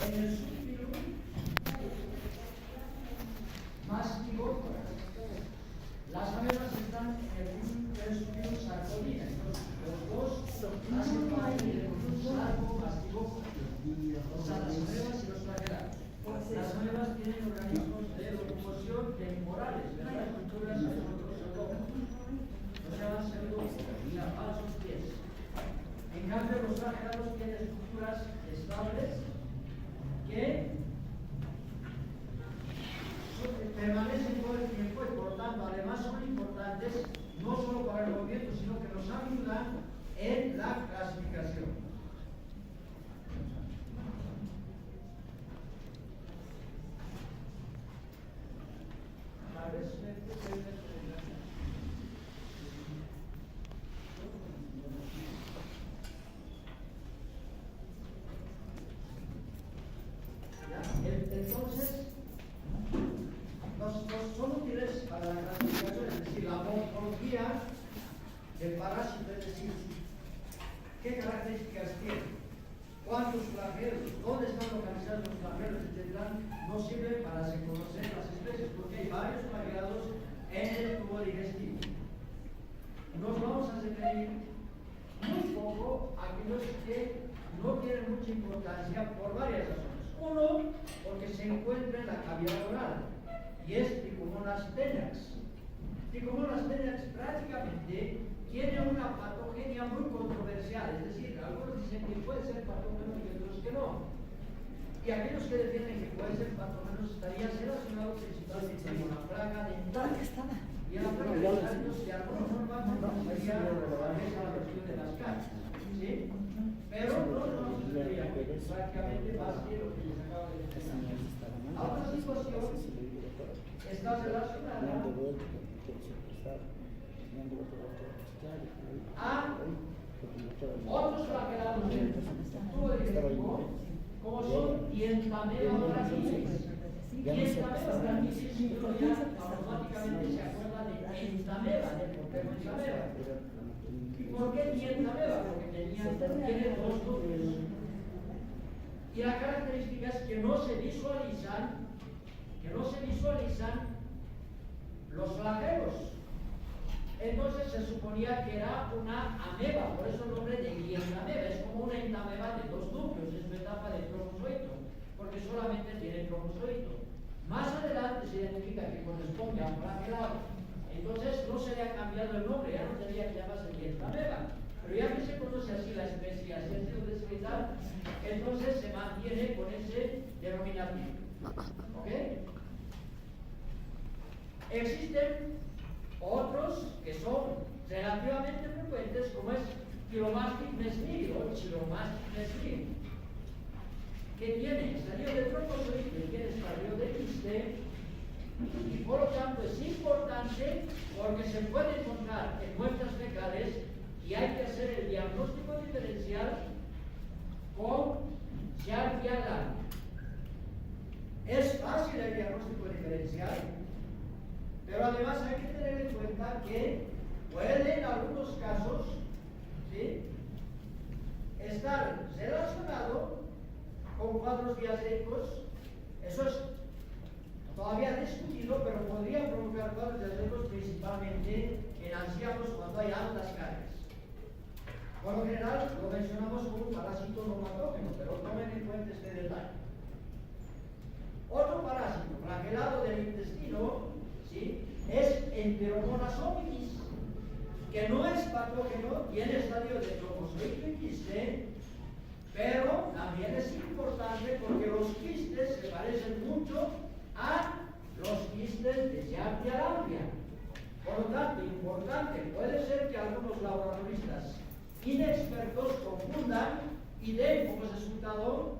en el subfilo mástico. Las amebas están en el subfilo sarcodina. Entonces, los dos hacen parte del sarcomasticófilo. O sea, las amebas y los flagelados. Las amebas tienen organismos de locomoción temporales, ¿verdad? Estructuras de otros pseudómonos. No se llaman pseudómonos, o sea, falsos pies. En cambio, los flagelados tienen estructuras estables que permanecen todo el tiempo y por tanto además son importantes no solo para el movimiento, sino que nos ayudan en la clasificación. Entonces, son útiles para la clasificación, es decir, la morfología del parásito, es decir, qué características tiene, cuántos flagelos, dónde están localizados los flagelos, etc. No sirve para conocer las especies, porque hay varios flagelados en el tubo digestivo. Nos vamos a referir muy poco a aquellos que no tienen mucha importancia por varias razones. Uno, porque se encuentra en la cavidad oral, y es Trichomonas tenax. Trichomonas tenax prácticamente tiene una patogenia muy controversial, es decir, algunos dicen que puede ser patógeno y otros que no. Y aquellos que defienden que puede ser patógeno estarían relacionados principalmente con la plaga dental. Y en la plaga dental, de alguna forma, sería la versión de las caras. ¿Sí? Pero no nos gustaría prácticamente más que lo que les acabo de decir. La otra situación está relacionada a otros flagelados del tubo digestivo, como son dientameba fragilis. Dientameba fragilis, uno ya automáticamente se acuerda de entameba, del portero entameba. ¿Y por qué dientameba? Porque tiene dos núcleos. Y la característica es que no se visualizan los flagelos. Entonces se suponía que era una ameba, por eso el nombre de dientameba, es como una entameba de dos núcleos, es una etapa de trofozoito, porque solamente tiene trofozoito. Más adelante se identifica que corresponde a un flagelado. Entonces no se le ha cambiado el nombre, ya no tendría que llamarse dientameba. Pero ya que se conoce así la especie, así ha sido descrita, entonces se mantiene con ese denominativo. ¿Ok? Existen otros que son relativamente frecuentes, como es Chilomastic mesnil o Chilomastic mesnil, que tiene estadio de trofozoite y tiene estadio de quiste, y por lo tanto es importante porque se puede encontrar en muestras fecales y hay que hacer el diagnóstico diferencial con Yardia. Es fácil el diagnóstico diferencial, pero además hay que tener en cuenta que puede en algunos casos, ¿sí?, estar relacionado con cuadros diarreicos. Eso es todavía discutido, pero podría provocar cuadros diarreicos principalmente en ancianos cuando hay altas cargas. Por lo general lo mencionamos como un parásito no patógeno, pero tomen en cuenta este detalle. Otro parásito flagelado del intestino, ¿sí?, es Enteromonas hominis, que no es patógeno, tiene estadio de trofozoito y quiste, pero también es importante porque los quistes se parecen mucho a los quistes de Yardia lamblia. Por lo tanto, importante, puede ser que algunos laboratoristas inexpertos confundan y den como resultado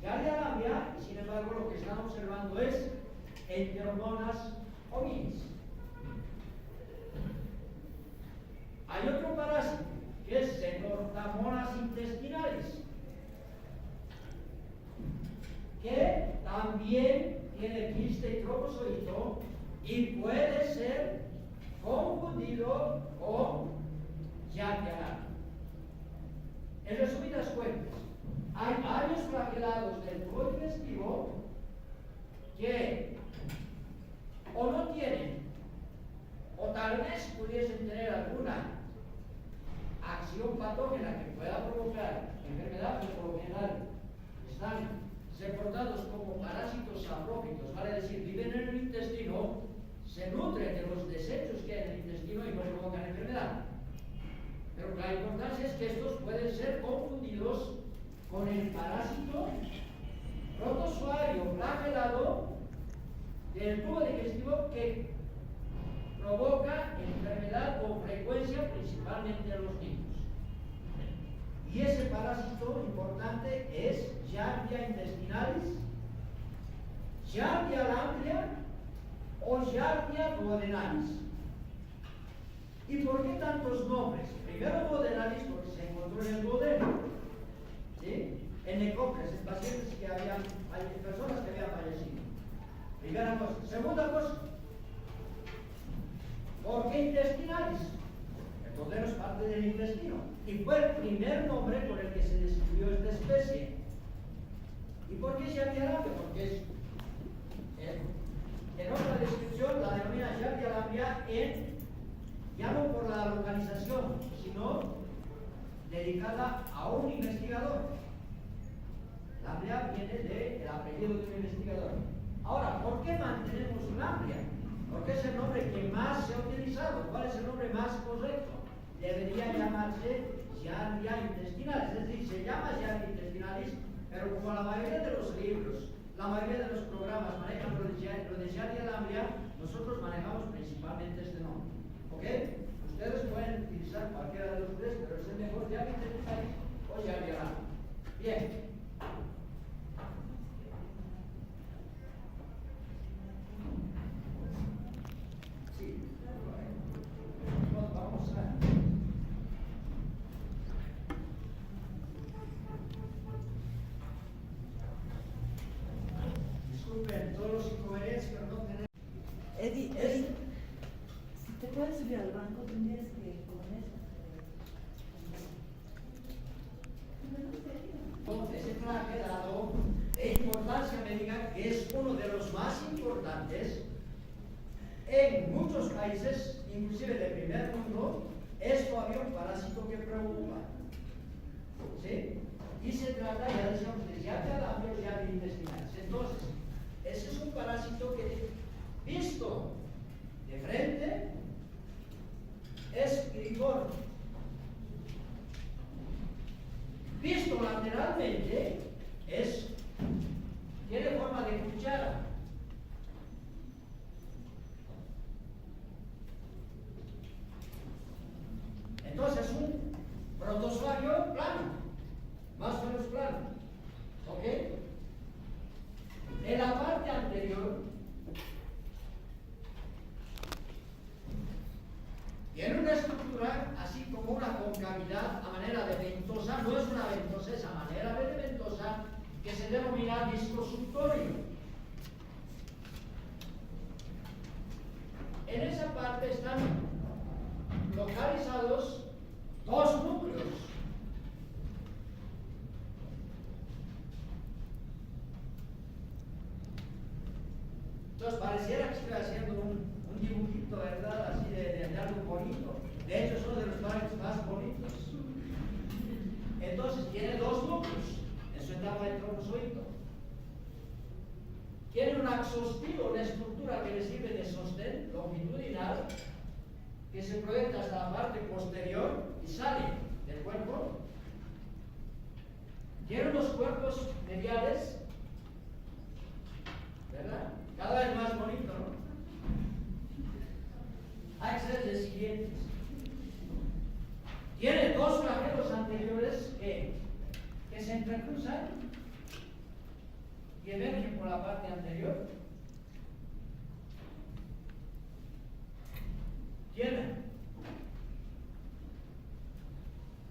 Yardia lamblia, y sin embargo lo que están observando es Enteromonas hominis. Hay otro parásito que es Xenorthamonas intestinalis, que también tiene quiste y trofozoito y puede ser confundido con Yardia lamblia. En resumidas cuentas, hay varios flagelados infiltrados del tubo digestivo que o no tienen, o tal vez pudiesen tener alguna acción patógena que pueda provocar enfermedad, que por lo general están reportados como parásitos saprófitos, vale decir, viven en el intestino, se nutren de los desechos que hay en el intestino y no provocan enfermedad. Pero la importancia es que estos pueden ser confundidos con el parásito protozoario flagelado del tubo digestivo que provoca enfermedad con frecuencia, principalmente en los niños. Y ese parásito importante es Giardia intestinalis, Giardia lamblia o Giardia duodenalis. ¿Y por qué tantos nombres? Primero duodenalis porque se encontró en el duodeno, ¿sí? En necrópolis, en pacientes que habían, personas que habían fallecido. Primera cosa. Segunda cosa, ¿por qué intestinalis? El duodeno es parte del intestino y fue el primer nombre con el que se describió esta especie. ¿Y por qué Giardia lamblia? Porque es, en otra descripción la denomina Giardia lamblia ya no por la localización, sino dedicada a un investigador. Lamblia viene del apellido de un investigador. Ahora, ¿por qué mantenemos Lamblia? Porque es el nombre que más se ha utilizado. ¿Cuál es el nombre más correcto? Debería llamarse Giardia intestinalis, es decir, se llama Giardia intestinalis, pero como la mayoría de los libros, la mayoría de los programas manejan lo de Giardia lamblia, nosotros manejamos principalmente este nombre. ¿Ok? Ustedes pueden utilizar cualquiera de los tres, pero es el mejor Giardia intestinalis o Giardia lamblia. Bien. Eddie, si te puedes subir al banco, tendrías que poner. Ese flagelado de importancia médica, que es uno de los más importantes en muchos países, inclusive del primer mundo, es todavía un parásito que preocupa. ¿Sí? Y se trata, ya decíamos, de Giardia lamblia o Giardia intestinalis. Entonces, ese es un parásito que, visto de frente, es grifón. Visto lateralmente, tiene forma de cuchara. Entonces es un protozoario plano, más o menos plano. ¿Ok? En la parte anterior tiene una estructura así como una concavidad a manera de ventosa, no es una ventosa, es a manera de ventosa que se denomina disco suctorio. En esa parte están localizados dos núcleos. Entonces pareciera que estoy haciendo un dibujito, ¿verdad? Así de algo bonito. De hecho, es uno de los parásitos más bonitos. Entonces, tiene dos núcleos en su etapa de trofozoito. Tiene un axostilo, una estructura que le sirve de sostén longitudinal, que se proyecta hasta la parte posterior y sale del cuerpo. Tiene unos cuerpos mediales, ¿verdad? Cada vez más bonito, ¿no? Hay que ser los siguientes. Tiene dos flagelos anteriores que se entrecruzan y emergen por la parte anterior. Tiene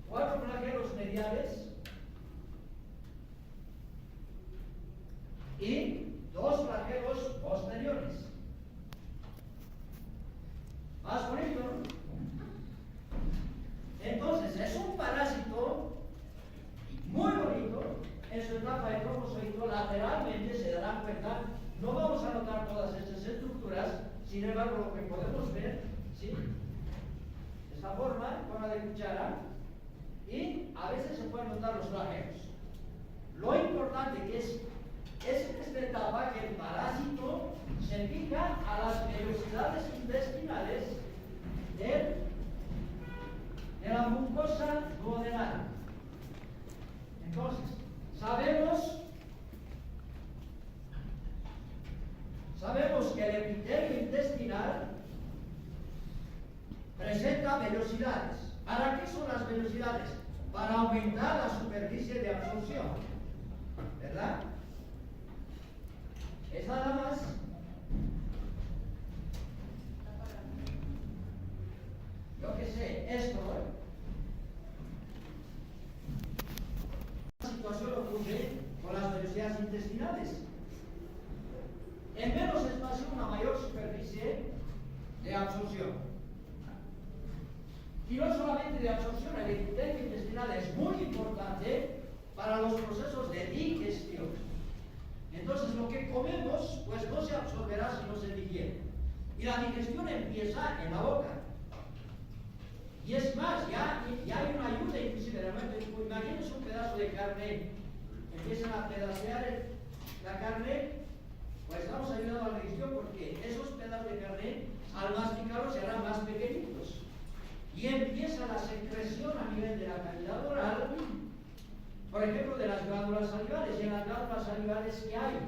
cuatro flagelos mediales y dos flagelos posteriores. Más bonito, ¿no? Entonces, es un parásito muy bonito en su etapa de trofozoito esto lateralmente, se darán cuenta, no vamos a notar todas estas estructuras, sin embargo lo que podemos ver, ¿sí? De esta forma de cuchara, y a veces se pueden notar los flagelos. Lo importante que es en esta etapa que el parásito se fija a las velocidades intestinales de la mucosa duodenal. Entonces, sabemos que el epitelio intestinal presenta velocidades. ¿Para qué son las velocidades? Para aumentar la superficie de absorción, ¿verdad? Es nada más yo que sé, esto, La situación ocurre con las velocidades intestinales. En menos espacio, una mayor superficie de absorción. Y no solamente de absorción, el epitelio intestinal es muy importante para los procesos de digestión. Entonces, lo que comemos, pues no se absorberá si no se digiere. Y la digestión empieza en la boca. Y es más, ya hay una ayuda inclusive. Imagínense un pedazo de carne, empiezan a pedacear la carne, pues estamos ayudando a la digestión porque esos pedazos de carne, al masticarlos, se harán más pequeñitos. Y empieza la secreción a nivel de la cavidad oral, por ejemplo, de las glándulas salivales. Y en las glándulas salivales, ¿qué hay?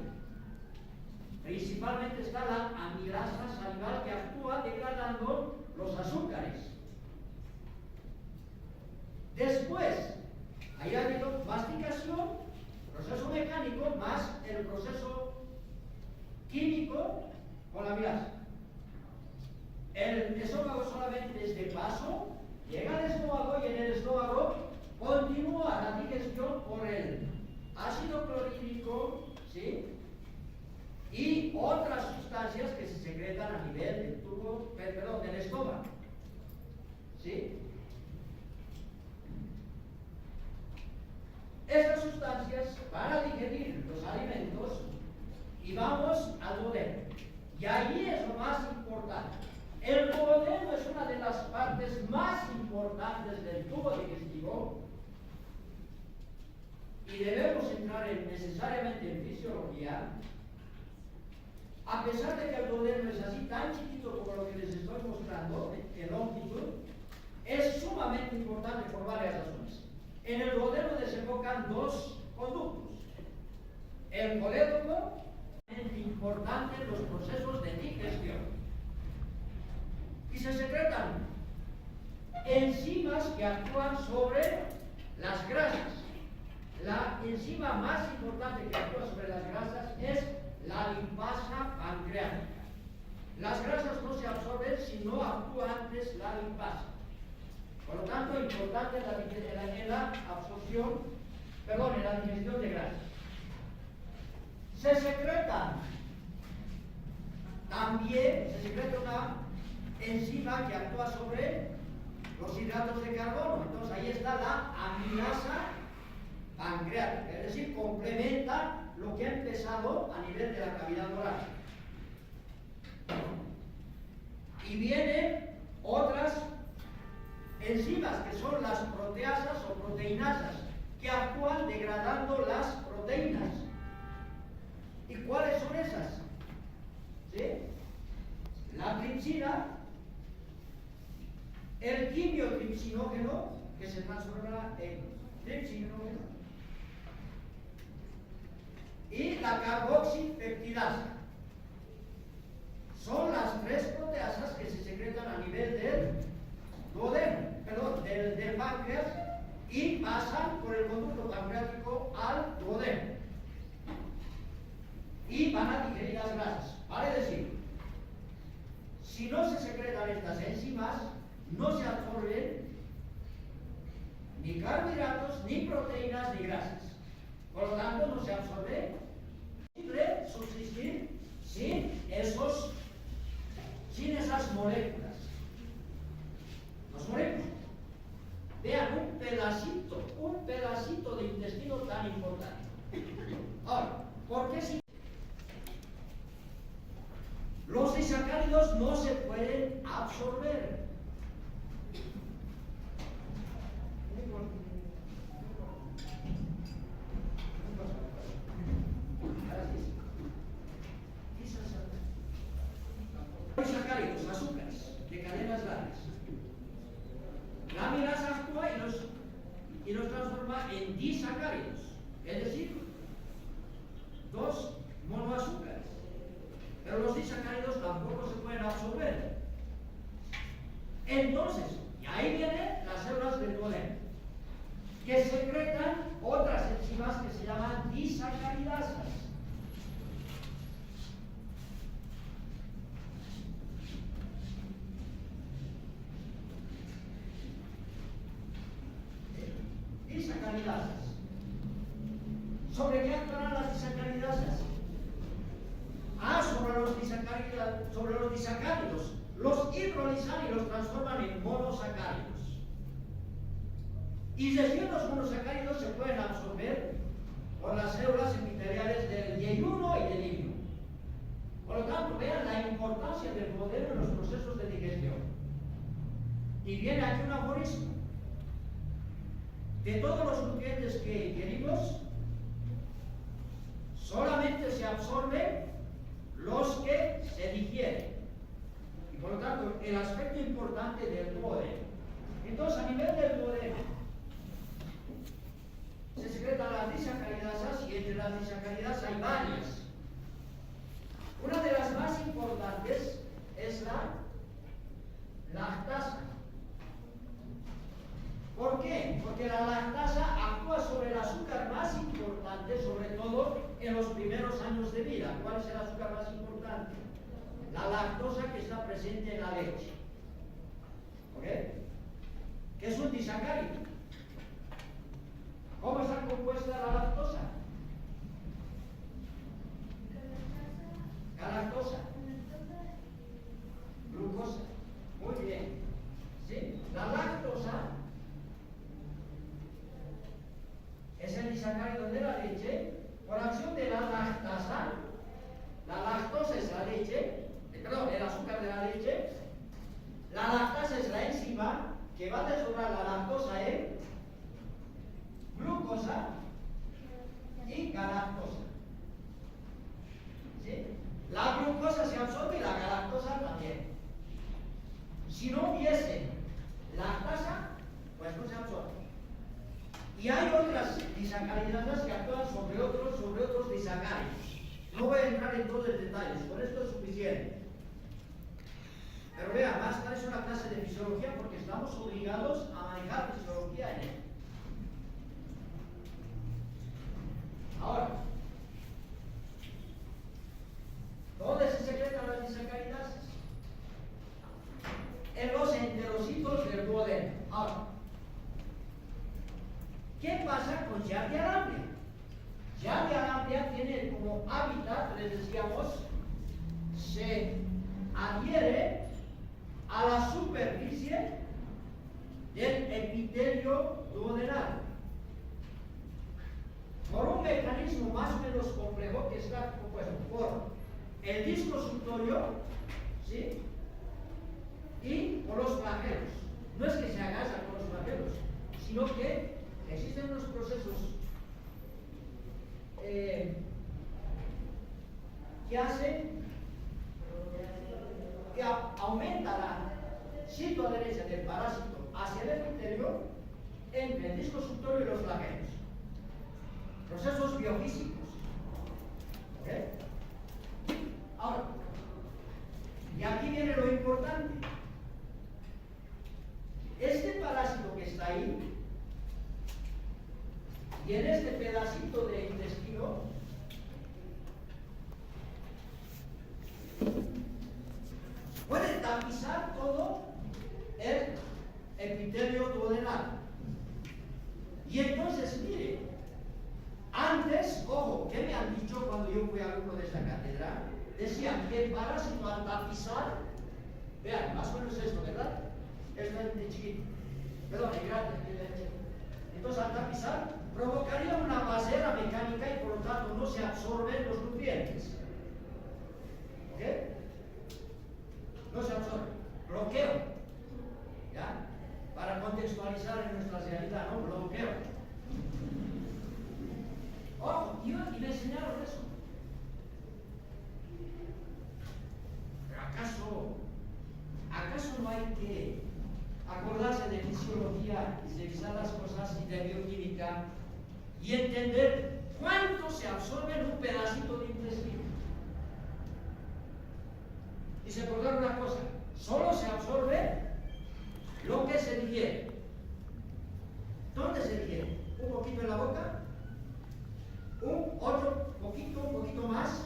Principalmente está la amilasa salival que actúa degradando los azúcares. Después, ahí ha habido masticación, proceso mecánico, más el proceso químico con la amilasa. El esófago solamente es de paso, llega al estómago y en el estómago continúa la digestión por el ácido clorhídrico, ¿sí? Y otras sustancias que se secretan a nivel del tubo, perdón, del estómago, ¿sí? Estas sustancias van a digerir los alimentos y vamos al duodeno. Y ahí es lo más importante. El duodeno es una de las partes más importantes del tubo digestivo y debemos entrar necesariamente en fisiología. A pesar de que el duodeno es así tan chiquito como lo que les estoy mostrando, en longitud, es sumamente importante por varias razones. En el duodeno desembocan dos conductos. El colédoco es importante en los procesos de digestión. Y se secretan enzimas que actúan sobre las grasas. La enzima más importante que actúa sobre las grasas es la lipasa pancreática. Las grasas no se absorben si no actúa antes la lipasa. Por lo tanto, importante en la absorción, en la digestión de grasas. Se secreta una enzima que actúa sobre los hidratos de carbono. Entonces ahí está la amilasa pancreática, es decir, complementa lo que ha empezado a nivel de la cavidad oral. Y vienen otras enzimas que son las proteasas o proteinasas, que actúan degradando las proteínas. ¿Y cuáles son esas? ¿Sí? La tripsina, el quimiotripsinógeno, que se transforma en tripsinógeno, y la carboxipeptidasa. Son las tres proteasas que se secretan a nivel del duodeno, del páncreas, y pasan por el conducto pancreático al duodeno. Y van a digerir las grasas. Vale decir, si no se secretan estas enzimas, no se absorben ni carbohidratos, ni proteínas, ni grasas. Por lo tanto, no se absorbe. Simple subsistir sin esas moléculas. Nos morimos. Vean, un pedacito de intestino tan importante. Ahora, Porque si los disacáridos no se pueden absorber. Disacáridos, azúcares de cadenas largas. La amilasa actúa y los transforma en disacáridos, es decir, dos monoazúcares. Pero los disacáridos tampoco se pueden absorber. Entonces, y ahí vienen las células del duodeno, que secretan otras enzimas que se llaman disacaridasas. Disacaridasas. ¿Sobre qué actuarán las disacaridasas? Sobre los disacáridos. Los hidrolizan y los transforman en monosacáridos. Y recién los monosacáridos se pueden absorber por las células epiteliales del Y1 y del I1. Por lo tanto, vean la importancia del duodeno en los procesos de digestión. Y viene aquí un aforismo. De todos los nutrientes que ingerimos, solamente se absorben los que se digieren. Y por lo tanto, el aspecto importante del duodeno. Entonces, a nivel del duodeno, se secretan las disacaridasas y entre las disacaridasas hay varias. Una de las más importantes es la lactasa. ¿Por qué? Porque la lactasa actúa sobre el azúcar más importante, sobre todo en los primeros años de vida. ¿Cuál es el azúcar más importante? La lactosa que está presente en la leche. ¿Ok? ¿Qué es un disacárido? ¿Cómo está compuesta la lactosa? Galactosa. Glucosa. Muy bien. ¿Sí? La lactosa es el disacárido de la leche por acción de la lactasa. La lactosa es la leche, el azúcar de la leche. La lactasa es la enzima que va a transformar la lactosa en glucosa y galactosa. ¿Sí? La glucosa se absorbe y la galactosa también. Si no hubiese lactasa, pues no se absorbe. Y hay otras disacaridasas que actúan sobre otros disacáridos. No voy a entrar en todos los detalles, con esto es suficiente. Pero vean, más tarde es una clase de fisiología porque estamos obligados a manejar fisiología en él. Ahora, ¿dónde se secretan las disacaridasas? En los enterocitos del duodeno. Ahora, ¿qué pasa con Giardia lamblia? Giardia lamblia tiene como hábitat, les decíamos, se adhiere a la superficie del epitelio duodenal por un mecanismo más o menos complejo que está compuesto por el disco suctorio, ¿sí? Y por los flagelos. No es que se agacha con los flagelos, sino que existen unos procesos que hacen que aumenta la citoadherencia del parásito hacia el epitelio entre el disco suctorio y los flagelos. Procesos biofísicos. ¿Ok? Ahora, y aquí viene lo importante. Este parásito que está ahí, y en este pedacito de intestino, puede tapizar todo el epitelio duodenal. Y entonces, mire, antes, ojo, ¿qué me han dicho cuando yo fui alumno de esta cátedra? Decían que el parásito al tapizar, vean, más o menos esto, ¿verdad? Esto es de chiquito, perdón, de grande. Entonces al tapizar provocaría una vasera mecánica y por lo tanto no se absorben los nutrientes. ¿Ok? No se absorben. Bloqueo. ¿Ya? Para contextualizar en nuestra realidad, ¿no? Bloqueo. Ojo, y me enseñaron eso. Pero ¿acaso no hay que acordarse de fisiología y revisar las cosas y de bioquímica y entender cuánto se absorbe en un pedacito de intestino? Y se acordar una cosa, solo se absorbe lo que se digiere. ¿Dónde se digiere? Un poquito en la boca, un poquito más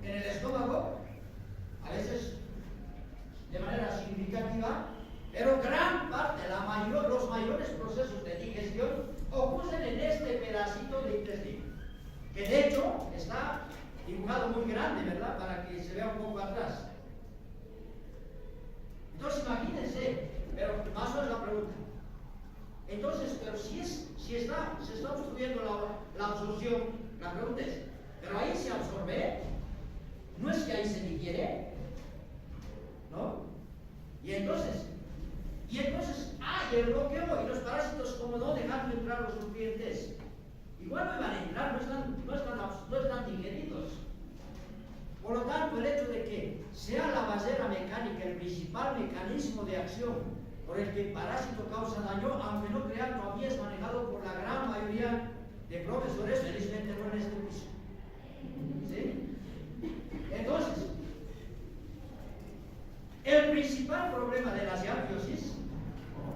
en el estómago, a veces de manera significativa, pero gran parte, los mayores procesos de digestión ocurren en este pedacito de intestino, que de hecho está dibujado muy grande, ¿verdad? Para que se vea un poco atrás. Entonces imagínense, pero más o menos la pregunta. Entonces, pero se está obstruyendo la absorción, la pregunta es, ¿pero ahí se absorbe? ¿No es que ahí se digiere? ¿No? Y entonces, el bloqueo y los parásitos, como no dejando entrar los nutrientes, igual no van a entrar, no están digeridos. Por lo tanto, el hecho de que sea la barrera mecánica el principal mecanismo de acción por el que el parásito causa daño, aunque no crean, todavía es manejado por la gran mayoría de profesores, felizmente no en este piso. ¿Sí? Entonces, el principal problema de la cianobiosis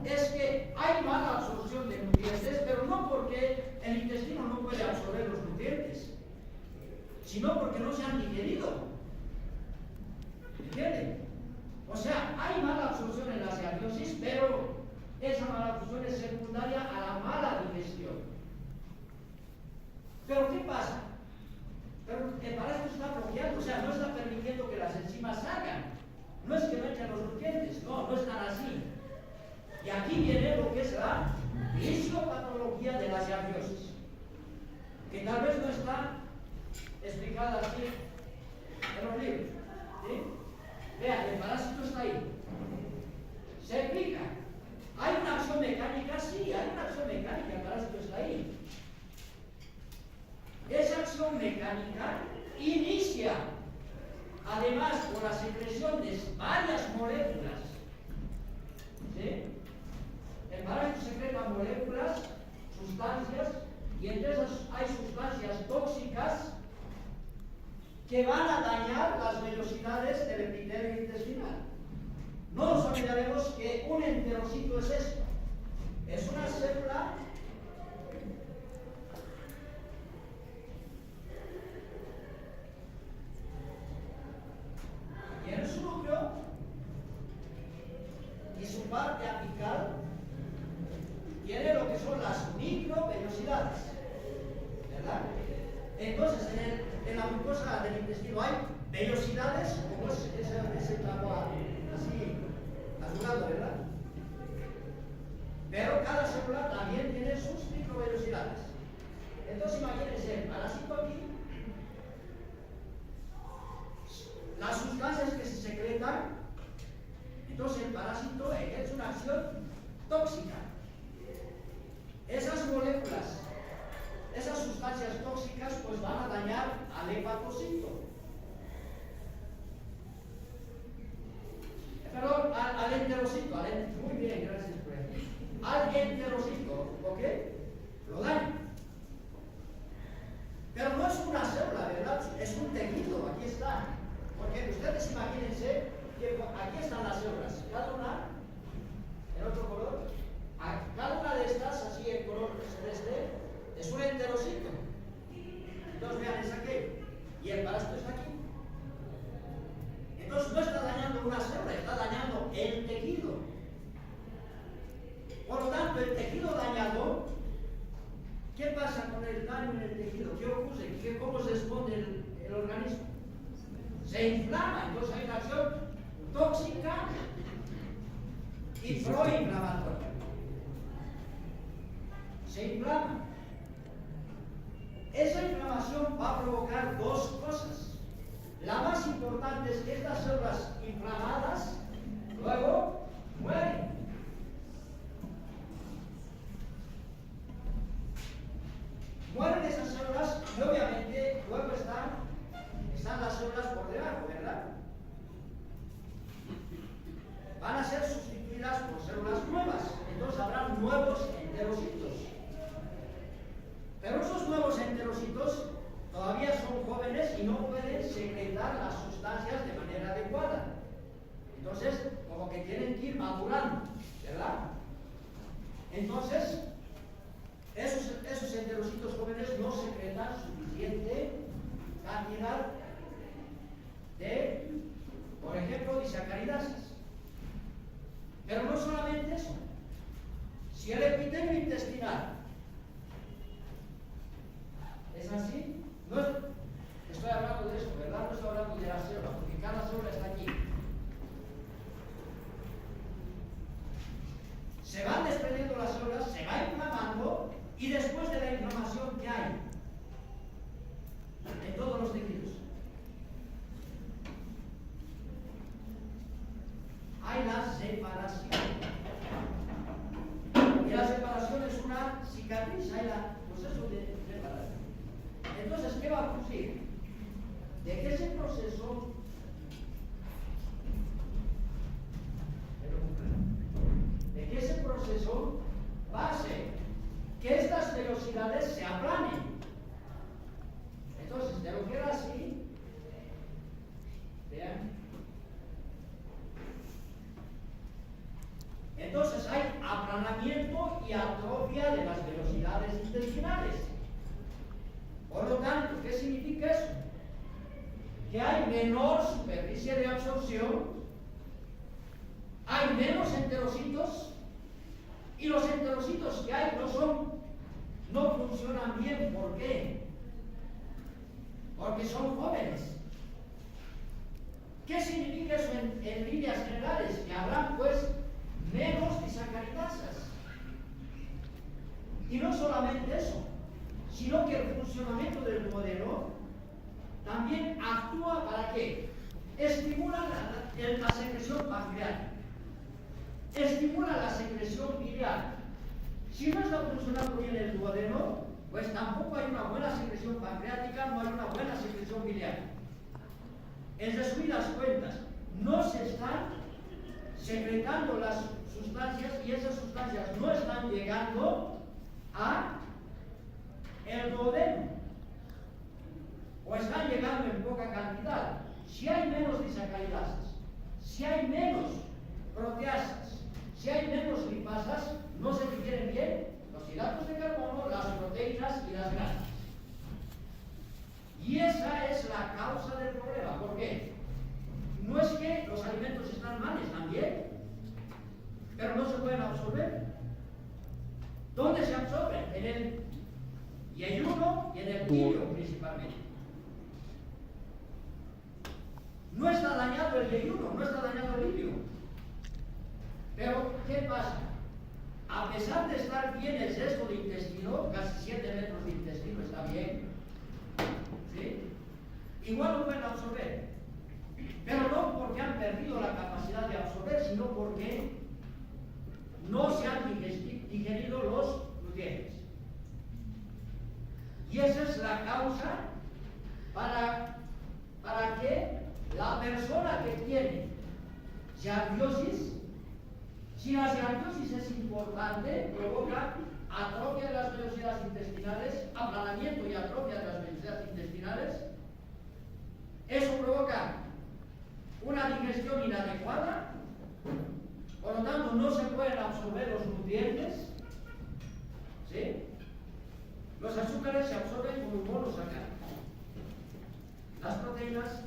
es que hay mala absorción de nutrientes, pero no porque el intestino no puede absorber los nutrientes, sino porque no se han digerido. ¿Entienden? O sea, hay mala absorción en la cianobiosis, pero esa mala absorción es secundaria a la mala digestión. ¿Pero qué pasa? Pero el parásito está bloqueando, o sea, no está permitiendo que las enzimas salgan. No es que no echen los nutrientes, no están así. Y aquí viene lo que es la fisiopatología de la cianobiosis, que tal vez no está explicada así en los libros. ¿Sí? Vean, el parásito está ahí. Se pica. ¿Hay una acción mecánica? Sí, hay una acción mecánica, el parásito está ahí. Esa acción mecánica inicia, además, por la secreción de varias moléculas. ¿Sí? El parásito secreta moléculas, sustancias, y entre esas hay sustancias tóxicas que van a dañar las vellosidades del epitelio intestinal. No nos olvidaremos que un enterocito es esto. Es una célula y en su núcleo y su parte apical tiene lo que son las microvellosidades, ¿verdad? Entonces, en la mucosa del intestino hay vellosidades, como es ese agua así, azulado, ¿verdad? Pero cada célula también tiene sus microvellosidades. Entonces, imagínense el parásito aquí, las sustancias que se secretan, entonces el parásito ejerce una acción tóxica. Esas moléculas, esas sustancias tóxicas, pues van a dañar al hepatocito. Perdón, al enterocito, muy bien, gracias por eso. Al enterocito, ¿ok? Lo daña. Pero no es una célula, ¿verdad? Es un tejido, aquí está. Porque ustedes imagínense que aquí están las células, cada una en otro color. Cada una de estas, así en color celeste, es un enterocito. Entonces vean, es aquí. Y el parásito está aquí. Entonces no está dañando una célula, está dañando el tejido. Por lo tanto, el tejido dañado, ¿qué pasa con el daño en el tejido? ¿Qué ocurre? ¿Cómo se responde el organismo? Se inflama, entonces hay una acción tóxica y proinflamatoria. Se inflama. esa inflamación va a provocar dos cosas. La más importante es que estas células inflamadas luego mueren. Mueren esas células y obviamente luego están las células por debajo, ¿verdad? Van a ser sustituidas por células nuevas, entonces habrá nuevos enterocitos. Pero esos nuevos enterocitos todavía son jóvenes y no pueden secretar las sustancias de manera adecuada. Entonces, como que tienen que ir madurando, ¿verdad? Entonces, esos enterocitos jóvenes no secretan suficiente cantidad de, por ejemplo, disacaridasas. Pero no solamente eso. Si el epitelio intestinal es así, no estoy hablando de eso, ¿verdad? No estoy hablando de la célula, porque cada célula está aquí. Se van desprendiendo las células, se va inflamando, y después de la inflamación, ¿qué hay? En todos los tejidos. Hay la separación. Y la separación es una cicatriz, hay el proceso de separación. Entonces, ¿qué va a ocurrir? De que ese proceso va a hacer que estas velocidades se aplanen. Entonces, de lo que era así, vean. Entonces hay aplanamiento y atrofia de las velocidades intestinales. Por lo tanto, ¿qué significa eso? Que hay menor superficie de absorción, hay menos enterocitos, y los enterocitos que hay no funcionan bien. ¿Por qué? Porque son jóvenes. ¿Qué significa eso en líneas generales? Que habrán pues menos disacaridasas. Y no solamente eso, sino que el funcionamiento del duodeno también actúa ¿para qué? Estimula la secreción pancreática, estimula la secreción biliar. Si no está funcionando bien el duodeno, pues tampoco hay una buena secreción pancreática, no hay una buena secreción biliar. En resumidas cuentas, no se están secretando las sustancias y esas sustancias no están llegando a el duodeno, o están llegando en poca cantidad. Si hay menos disacaridasas, si hay menos proteasas, si hay menos lipasas, no se digieren bien los hidratos de carbono, las proteínas y las grasas. Y esa es la causa del problema. ¿Por qué? No es que los alimentos están mal, están bien, pero no se pueden absorber. ¿Dónde se absorben? En el yeyuno y en el ilio principalmente. No está dañado el yeyuno, no está dañado el ilio. Pero, ¿qué pasa? A pesar de estar bien el resto de intestino, casi 7 metros de intestino está bien, ¿sí? Igual lo pueden absorber. Pero no porque han perdido la capacidad de absorber, sino porque no se han digerido los nutrientes. Y esa es la causa para que la persona que tiene giardiosis, si la giardiosis es importante, provoca atrofia de las velocidades intestinales, aplanamiento y atrofia de las velocidades intestinales. Eso provoca una digestión inadecuada, por lo tanto no se pueden absorber los nutrientes, ¿sí? Los azúcares se absorben como monosacáridos. Las proteínas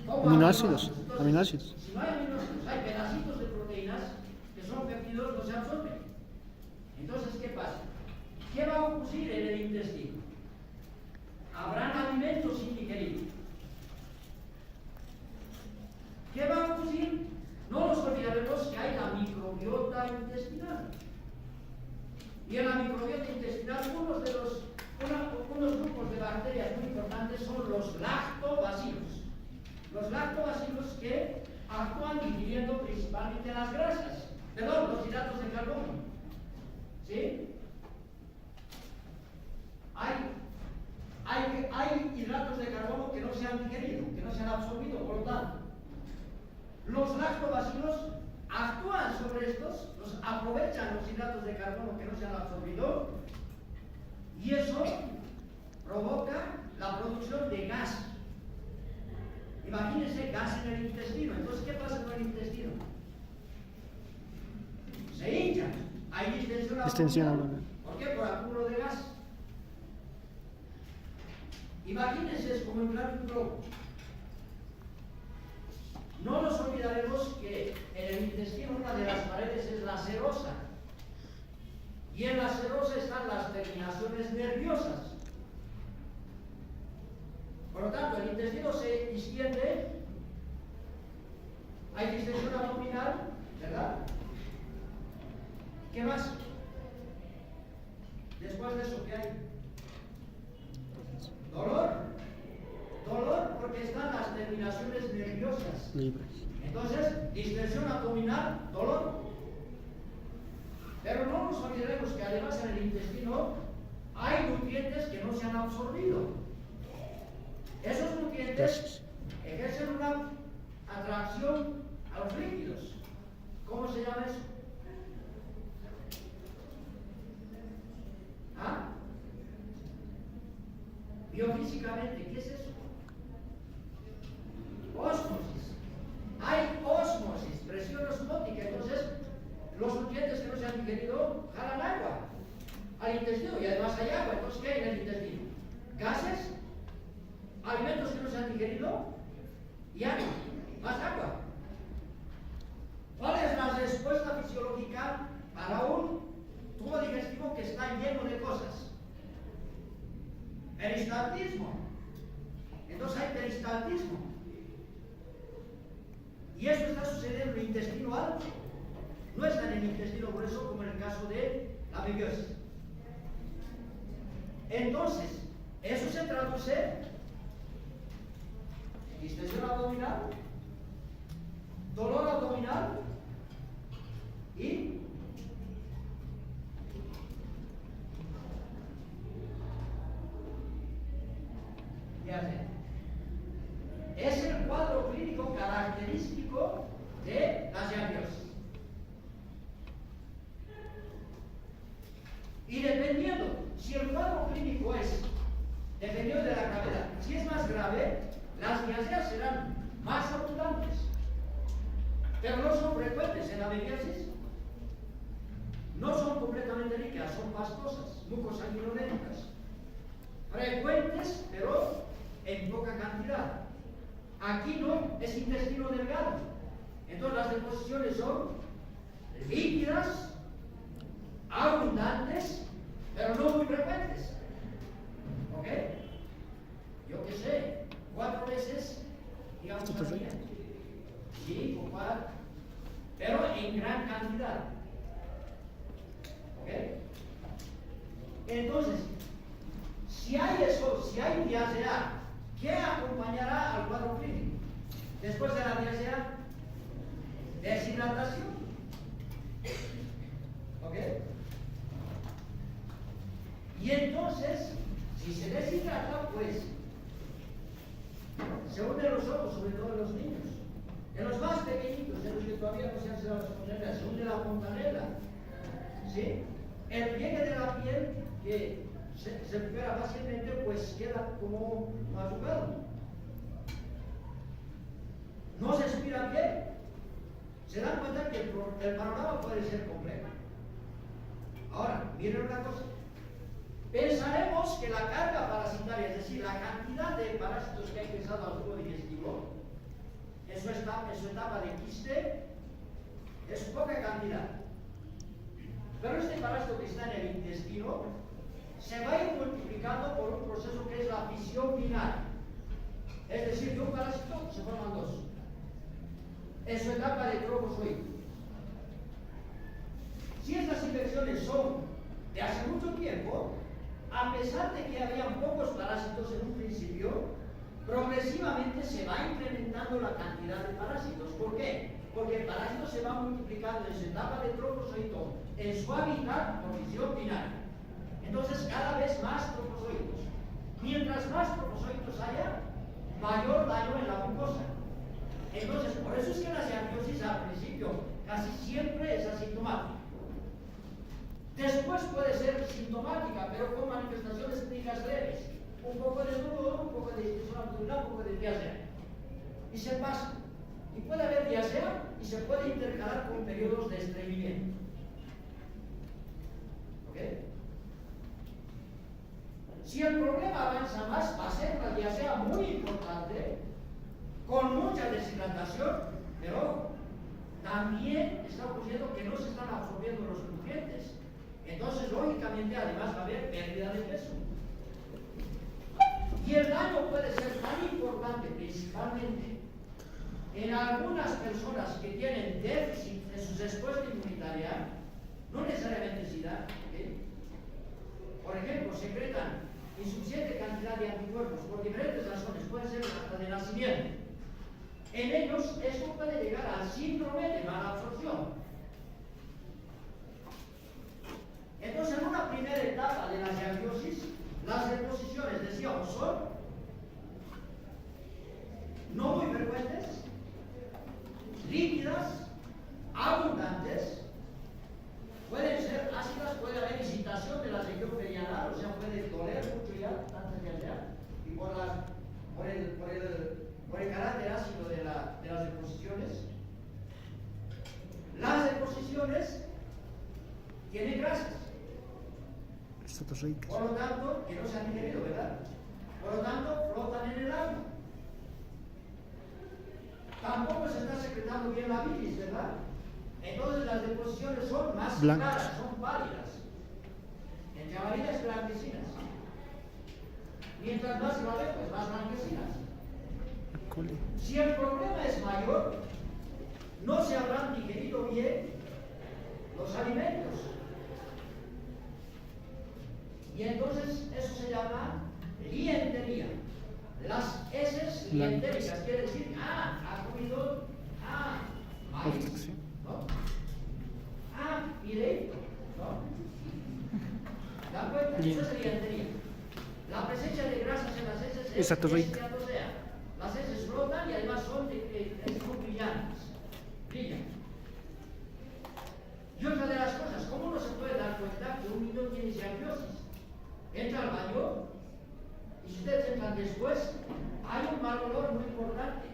como aminoácidos. Si no hay aminoácidos, hay pedacitos de proteínas que son péptidos, no se absorben. Entonces, ¿qué pasa? ¿Qué va a ocurrir en el intestino? Habrán alimentos sin digerir. ¿Qué va a ocurrir? No nos olvidaremos que hay la microbiota intestinal. Y en la microbiota intestinal unos unos grupos de bacterias muy importantes son los lactobacilos. Los lactobacilos que actúan digiriendo principalmente las grasas, perdón, los hidratos de carbono. ¿Sí? Hay hidratos de carbono que no se han digerido, que no se han absorbido, por lo tanto, los lactobacilos actúan sobre estos, aprovechan los hidratos de carbono que no se han absorbido, y eso provoca la producción de gas. Imagínense gas en el intestino. Entonces, ¿qué pasa con el intestino? Se hincha. Hay distensión abdominal. ¿Por qué? Por acúmulo de gas. Imagínense, es como inflar un globo. No nos olvidaremos que en el intestino una de las paredes es la serosa. Y en la serosa están las terminaciones nerviosas. Por lo tanto, el intestino se distiende, hay distensión abdominal, ¿verdad? ¿Qué más? Después de eso, ¿qué hay? Dolor. Dolor porque están las terminaciones nerviosas libres. Entonces, distensión abdominal, dolor. Pero no nos olvidaremos que además en el intestino hay nutrientes que no se han absorbido. Esos nutrientes ejercen una atracción a los líquidos. ¿Cómo se llama eso? ¿Ah? Biofísicamente, ¿qué es eso? Ósmosis. Hay ósmosis, presión osmótica. Entonces, los nutrientes que no se han digerido jalan agua al intestino y además hay agua. Entonces, ¿qué hay en el intestino? Gases, alimentos que no se han digerido y agua, más agua. ¿Cuál es la respuesta fisiológica para un tubo digestivo que está lleno de cosas? Peristaltismo. Entonces hay peristaltismo. Y esto está sucediendo en el intestino alto. No está en el intestino grueso como en el caso de la bebiosis. Entonces, eso se traduce en distensión abdominal, dolor abdominal y diarrea. Es el cuadro clínico característico de la diarreosis. Y dependiendo, si el cuadro clínico es, dependiendo de la gravedad, si es más grave, las diarreas serán más abundantes, pero no son frecuentes en la bebiasis, no son completamente líquidas, son pastosas, mucosanguinolentas, frecuentes, pero en poca cantidad. Aquí no, es intestino delgado, entonces las deposiciones son líquidas, abundantes, pero no muy frecuentes. ¿Ok? Yo qué sé, 4 veces, digamos, al día. Sí, o 4, pero en gran cantidad. ¿Ok? Entonces, si hay eso, si hay diarrea, ¿qué acompañará al cuadro clínico? Después de la diarrea, deshidratación. ¿Ok? Y entonces, si se deshidrata, pues se hunden los ojos, sobre todo en los niños. En los más pequeñitos, en los que todavía no se han cerrado las fontanelas, se hunde la fontanela. ¿Sí? El pliegue de la piel que se recupera fácilmente, pues queda como machucado. No se expira bien. Se dan cuenta que el panorama puede ser complejo. Ahora, miren una cosa. Pensaremos que la carga parasitaria, es decir, la cantidad de parásitos que ha ingresado al tubo digestivo, en su etapa de quiste, es poca cantidad. Pero este parásito que está en el intestino se va a ir multiplicando por un proceso que es la fisión binaria. Es decir, de un parásito se forman 2. En su etapa de trofozoide. Si estas infecciones son de hace mucho tiempo, a pesar de que había pocos parásitos en un principio, progresivamente se va incrementando la cantidad de parásitos. ¿Por qué? Porque el parásito se va multiplicando en su etapa de trofozoito en su hábitat por fisión binaria. Entonces, cada vez más trofozoitos. Mientras más trofozoitos haya, mayor daño en la mucosa. Entonces, por eso es que la cianiosis al principio casi siempre es asintomática. Después puede ser sintomática, pero con manifestaciones clínicas leves. Un poco de dolor, un poco de distensión abdominal, un poco de diarrea. Y se pasa. Y puede haber diarrea y se puede intercalar con periodos de estreñimiento. ¿Ok? Si el problema avanza más, va a ser una diarrea muy importante, con mucha deshidratación, pero también está ocurriendo que no se están absorbiendo los nutrientes. Entonces, lógicamente, además va a haber pérdida de peso. Y el daño puede ser tan importante, principalmente, en algunas personas que tienen déficit en su respuesta inmunitaria, no necesariamente SIDA, ¿okay? Por ejemplo, secretan insuficiente cantidad de anticuerpos por diferentes razones, puede ser hasta de nacimiento. En ellos, esto puede llegar al síndrome de mala absorción. Entonces, en una primera etapa de la cianiosis, las deposiciones, decíamos, son no muy frecuentes, líquidas, abundantes, pueden ser ácidas, puede haber excitación de la región perianal, o sea, puede doler mucho ya, antes de allá, y por el carácter ácido de las deposiciones. Las deposiciones tienen grasas. Por lo tanto, que no se han digerido, ¿verdad? Por lo tanto, flotan en el agua. Tampoco se está secretando bien la bilis, ¿verdad? Entonces las deposiciones son más claras, son pálidas. En llamarinas blanquecinas. Mientras más grave, pues más blanquecinas. Si el problema es mayor, no se habrán digerido bien los alimentos. Y entonces eso se llama lientería. Las heces lientéricas quiere decir, ha comido, maíz, ¿no? Fideito, ¿no? ¿Dan cuenta? Eso es lientería. La presencia de grasas en las heces es esteatosea. Las heces flotan y además son brillantes. Brillan. Y otra de las cosas, ¿cómo no se puede dar cuenta que un niño tiene cianiosis? Entra al baño y si ustedes entran después, hay un mal olor muy importante,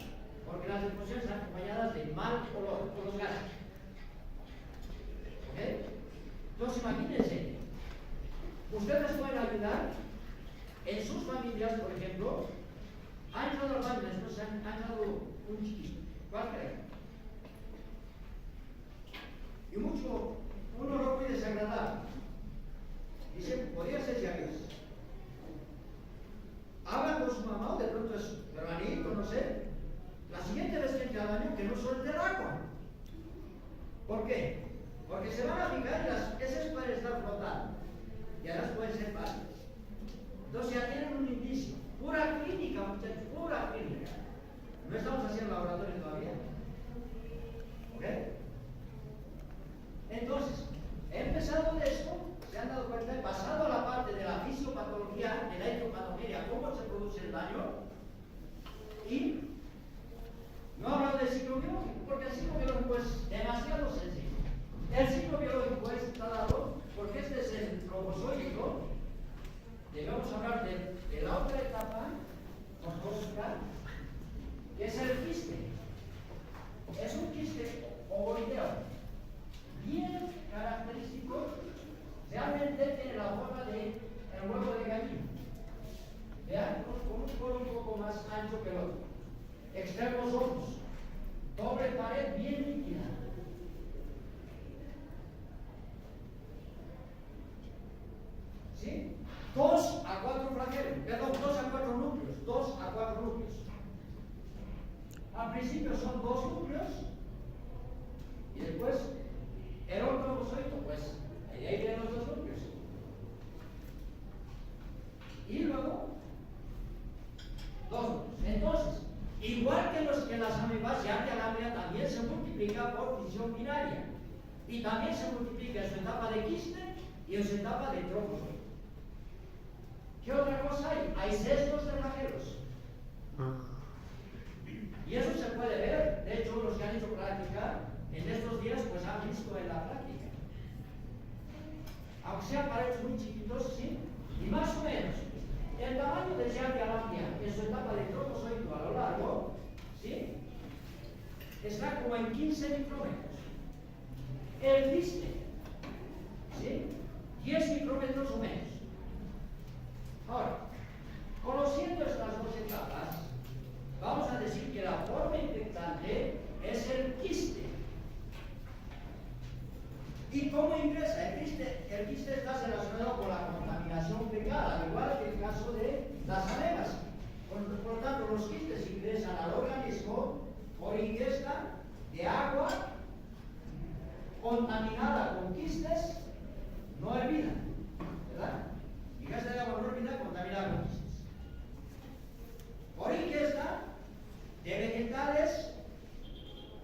porque las deposiciones están acompañadas de mal olor por los gases. ¿Ok? Entonces imagínense, ustedes pueden ayudar en sus familias, por ejemplo, ha entrado al baño, después ha entrado un chiquito, cualquiera. Y un olor muy desagradable. Dice, podría ser cianiosis. Hablan con su mamá o de pronto es su hermanito, no sé. La siguiente vez que entre al baño, que no suelte el agua. ¿Por qué? Porque se van a fijar y las heces pueden estar flotando. Y además pueden ser pálidas. Entonces ya tienen un indicio. Pura clínica, muchachos, pura clínica. No estamos haciendo laboratorio todavía. ¿Ok? Entonces, he empezado de esto. Se han dado cuenta, he pasado a la parte de la fisiopatología, de la etiopatología, cómo se produce el daño, y no he hablado del ciclo biológico, porque el ciclo biológico es demasiado sencillo. El ciclo biológico está dado porque este es el trofozoico. Debemos hablar de la otra etapa morfológica, que es el quiste. Es un quiste ovoideo, bien característico. Realmente tiene la forma de el huevo de gallina. Vean, con un poro un poco más ancho que el otro. Extremos ojos. Doble pared bien líquida. ¿Sí? 2 a 4 flagelos. Perdón, 2 a 4 núcleos. 2 a 4 núcleos. Al principio son 2 núcleos. Y después el otro trofozoito, pues. Y ahí vienen los 2 núcleos. y luego 2 núcleos. Entonces, igual que las amebas, Giardia también se multiplica por fisión binaria y también se multiplica en su etapa de quiste y en su etapa de trofozoide. ¿Qué otra cosa hay? Hay cestos de flagelos. Y eso se puede ver. De hecho, los que han hecho práctica en estos días, pues han visto en la práctica. Aunque sean paredes muy chiquitos, sí. Y más o menos, el tamaño de Giardia lamblia en su etapa de trofozoide a lo largo, ¿sí?, está como en 15 micrómetros. El quiste, ¿sí?, 10 micrómetros o menos. Ahora, conociendo estas dos etapas, vamos a decir que la forma infectante es el quiste. ¿Y cómo ingresa? El quiste está relacionado con la contaminación fecal, al igual que el caso de las amebas. Por lo tanto, los quistes ingresan al organismo por ingesta de agua contaminada con quistes no hervida, ¿verdad? Ingesta de agua no hervida contaminada con quistes. Por ingesta de vegetales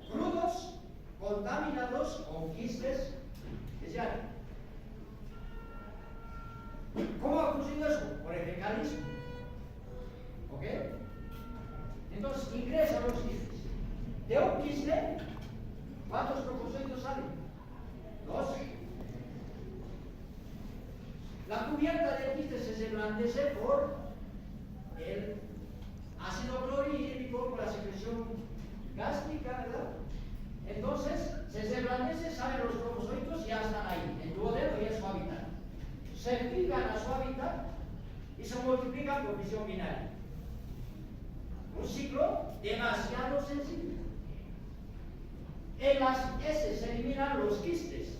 crudos contaminados con quistes de Giardia. ¿Cómo ha ocurrido eso? Por el fecalismo. ¿Ok? Entonces ingresan los quistes. De un quiste, ¿cuántos trofozoides salen? 2. La cubierta del quiste se reblandece por el ácido clorhídrico, por la secreción gástrica, ¿verdad? Entonces, se reblandece, salen los trofozoides y ya están ahí, en duodeno y en su hábitat. Se fijan a su hábitat y se multiplican por fisión binaria. Un ciclo demasiado sencillo. En las S se eliminan los quistes.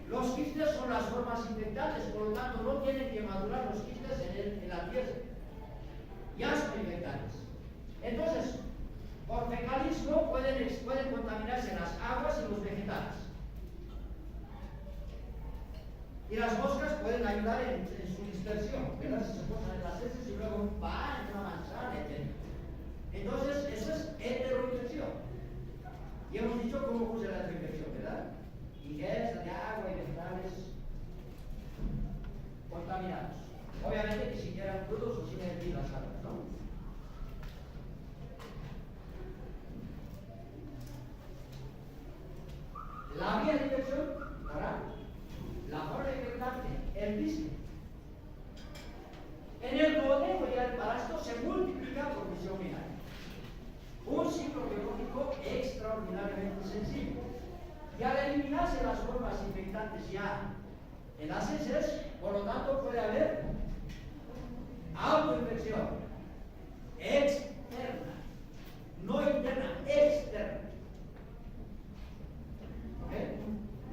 Los quistes son las formas infectantes, por lo tanto no tienen que madurar los quistes en la pieza. Ya son infectantes. Entonces, por fecalismo pueden contaminarse las aguas y los vegetales. Y las moscas pueden ayudar en su dispersión, ¿verdad? Si se posan en las heces y luego un pan, una manzana, etc. Entonces, eso es heteroinfección. Y hemos dicho cómo ocurre la heteroinfección, ¿verdad? Ingesta de agua y vegetales contaminados. Obviamente ni siquiera crudos o sin hervir las aguas, ¿no? La vía de infección oral, la forma infectante, el quiste. En el duodeno y el parásito se multiplica por fisión binaria. Un ciclo biológico extraordinariamente sencillo. Y al eliminarse las formas infectantes ya en las heces, por lo tanto puede haber autoinfección externa, no interna, externa. ¿Okay?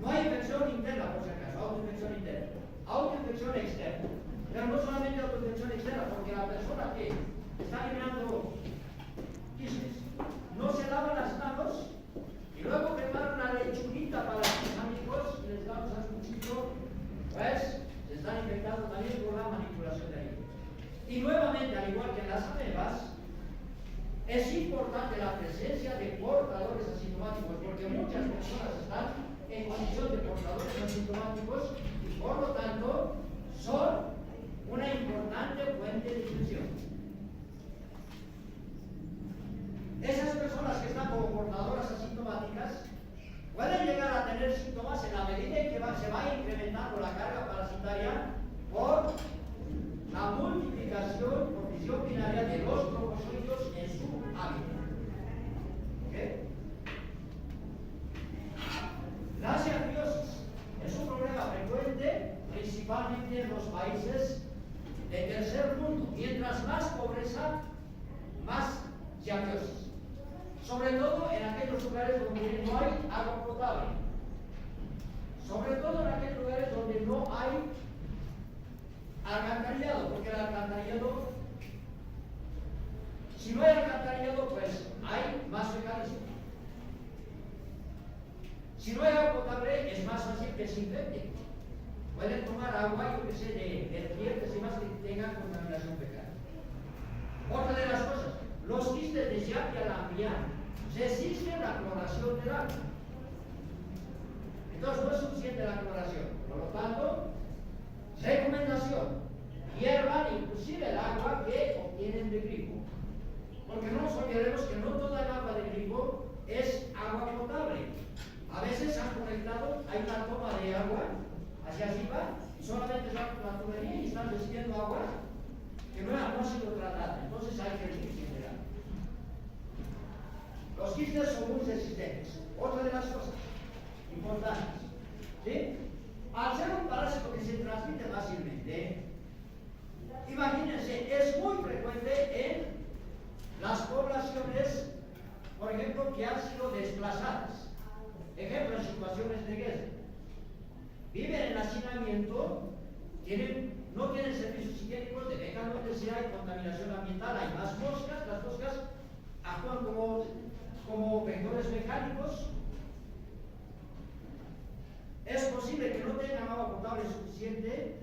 No hay infección interna, por si acaso, autoinfección interna, autoinfección externa. Pero no solamente autoinfección externa, porque la persona que está eliminando quistes no se lava las manos y luego prepara una lechuguita para sus amigos y les damos al cuchillo, pues se están infectando también por la manipulación de alimentos. Y nuevamente, al igual que en las amebas, es importante la presencia de portadores asintomáticos, porque muchas personas están en condición de portadores asintomáticos y por lo tanto son una importante fuente de infección. Esas personas que están como portadoras asintomáticas pueden llegar a tener síntomas en la medida en que se va incrementando la carga parasitaria por la multiplicación por fisión binaria de los trofozoides en su hábitat. ¿Okay? La giardiosis es un problema frecuente, principalmente en los países de tercer mundo. Mientras más pobreza, más giardiosis. Sobre todo en aquellos lugares donde no hay agua potable. Sobre todo en aquellos lugares donde no hay alcantarillado, porque el alcantarillado, si no hay alcantarillado, pues hay más fecalismo. Si no hay agua potable, es más fácil que se infecte. Pueden tomar agua, yo que sé, de vertientes y más que del agua. Entonces no es suficiente la cloración. Por lo tanto, recomendación: hiervan inclusive el agua que obtienen de grifo. Porque no nos olvidemos que no toda el agua de grifo es agua potable. A veces han conectado, hay una toma de agua hacia arriba y solamente es la tubería y están recibiendo agua que no ha sido tratada. Entonces hay que reducir. Los quistes son muy resistentes. Otra de las cosas importantes, ¿sí? Al ser un parásito que se transmite fácilmente, imagínense, es muy frecuente en las poblaciones, por ejemplo, que han sido desplazadas. Ejemplo, en situaciones de guerra. Viven en hacinamiento, no tienen servicios higiénicos, dejan donde sea, hay contaminación ambiental, hay más moscas, las moscas actúan como vectores mecánicos. Es posible que no tengan agua potable suficiente,